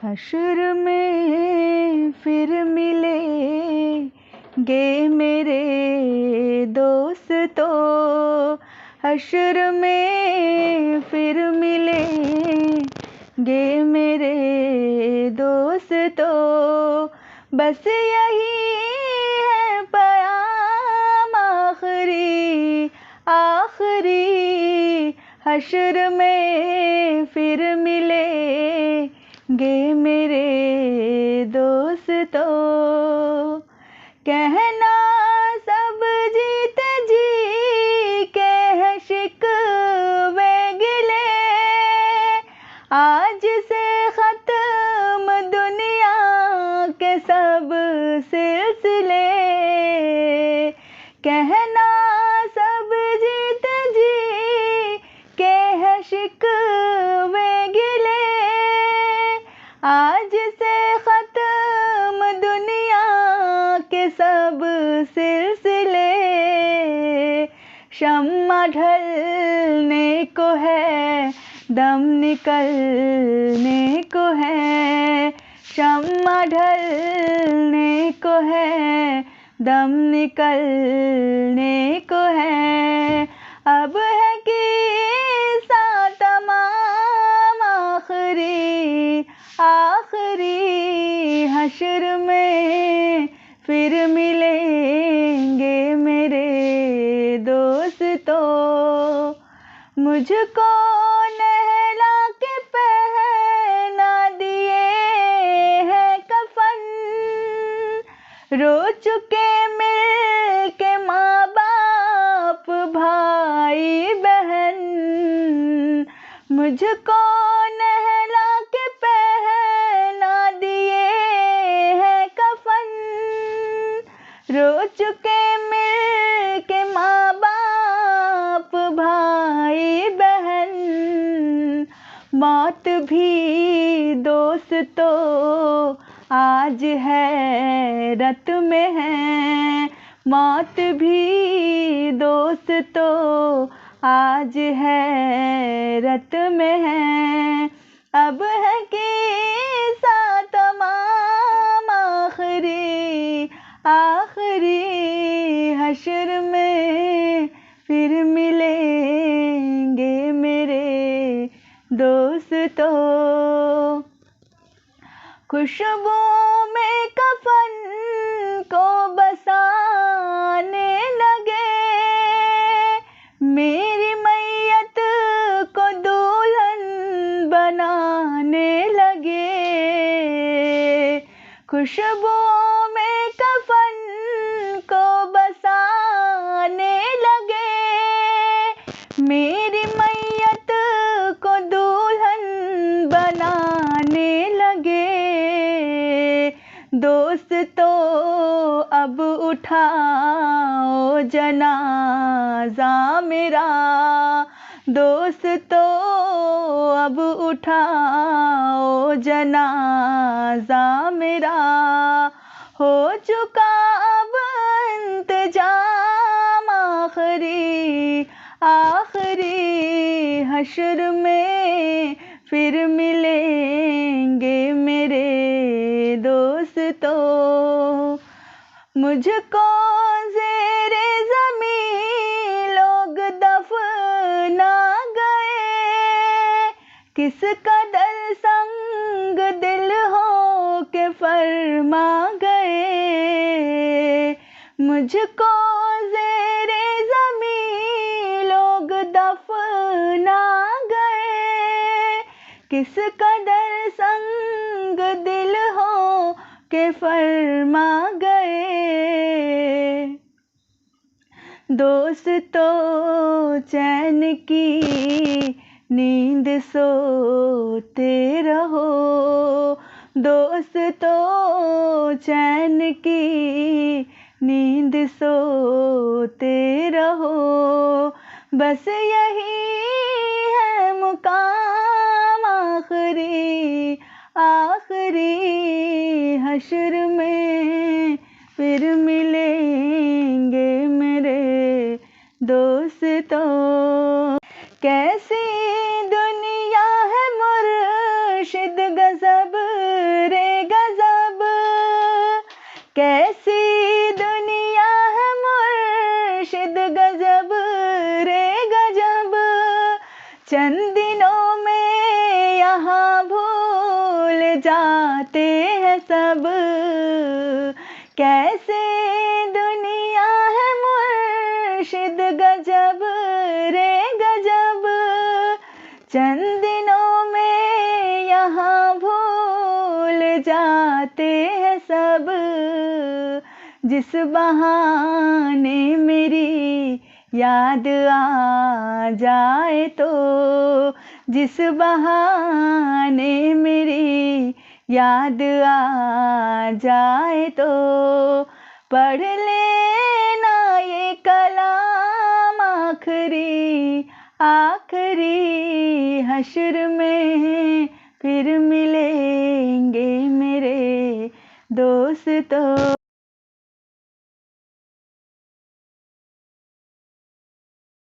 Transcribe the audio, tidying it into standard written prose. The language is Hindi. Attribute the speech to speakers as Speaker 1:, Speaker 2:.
Speaker 1: हश्र में फिर मिलेंगे मेरे दोस्तों, हश्र में फिर मिलेंगे मेरे दोस्तों। बस यही है पैगाम आखिरी आखिरी, हश्र में फिर मिलेंगे मेरे दोस्तों। कहना सब जीते जी के है शिकवे गिले, आज से खत्म दुनिया के सब सिलसिले। कहना सब जीते जी के है शिकवे गिले, आज से खत्म दुनिया के सब सिलसिले। शम्मा ढलने को है, दम निकलने को है, शम्मा ढलने को है, दम निकलने को है। अब है कि तमाम आखिरी आखिरी, हश्र में फिर मिलेंगे मेरे दोस्तों। मुझको नहला के पहना दिए हैं कफन, रो चुके मिल के माँ बाप भाई बहन। मुझको नहला के पहना दिए हैं कफन, रो चुके मिल के माँ बाप भाई बहन। मौत भी दोस्तों आज हैरत में है, मौत भी दोस्तों आज हैरत में है। अब है कि तमाम आखिरी आखिरी, हश्र में फिर मिलेंगे मेरे दोस्तों। खुशबू में कफन को बसाने लगे, मेरी मैयत को दुल्हन बनाने लगे। खुशबू में कफन को बसाने लगे, मेरी मैयत को दुल्हन बनाने लगे। दोस्तों अब उठाओ जनाजा मेरा, दोस्तों अब उठाओ जनाजा मेरा। हो चुका अब इंतजाम आखिरी आखिरी, हश्र में फिर मिलेंगे मेरे दोस्तों। मुझको ज़ेरे ज़मीं लोग दफना गए, किस कदर संग दिल हो के फरमा गए। मुझको ज़ेरे ज़मीं लोग दफना गए, किस कदर संग दिल हो के फरमा गए। दोस्तों चैन की नींद सोते रहो, दोस्तों चैन की नींद सोते रहो। बस यही है मुकाम आखिरी आखिरी, हश्र में फिर मिलेंगे मेरे दोस्तों। कैसी दुनिया है मुर्शिद गज़ब चंद दिनों में यहाँ भूल जाते हैं सब, कैसे दुनिया है मुर्शिद गजब रे गजब। चंद दिनों में यहाँ भूल जाते हैं सब, जिस बहाने मेरी याद आ जाए तो, जिस बहाने मेरी याद आ जाए तो, पढ़ लेना ये कलाम आखिरी आखिरी, हश्र में फिर मिलेंगे मेरे दोस्तों।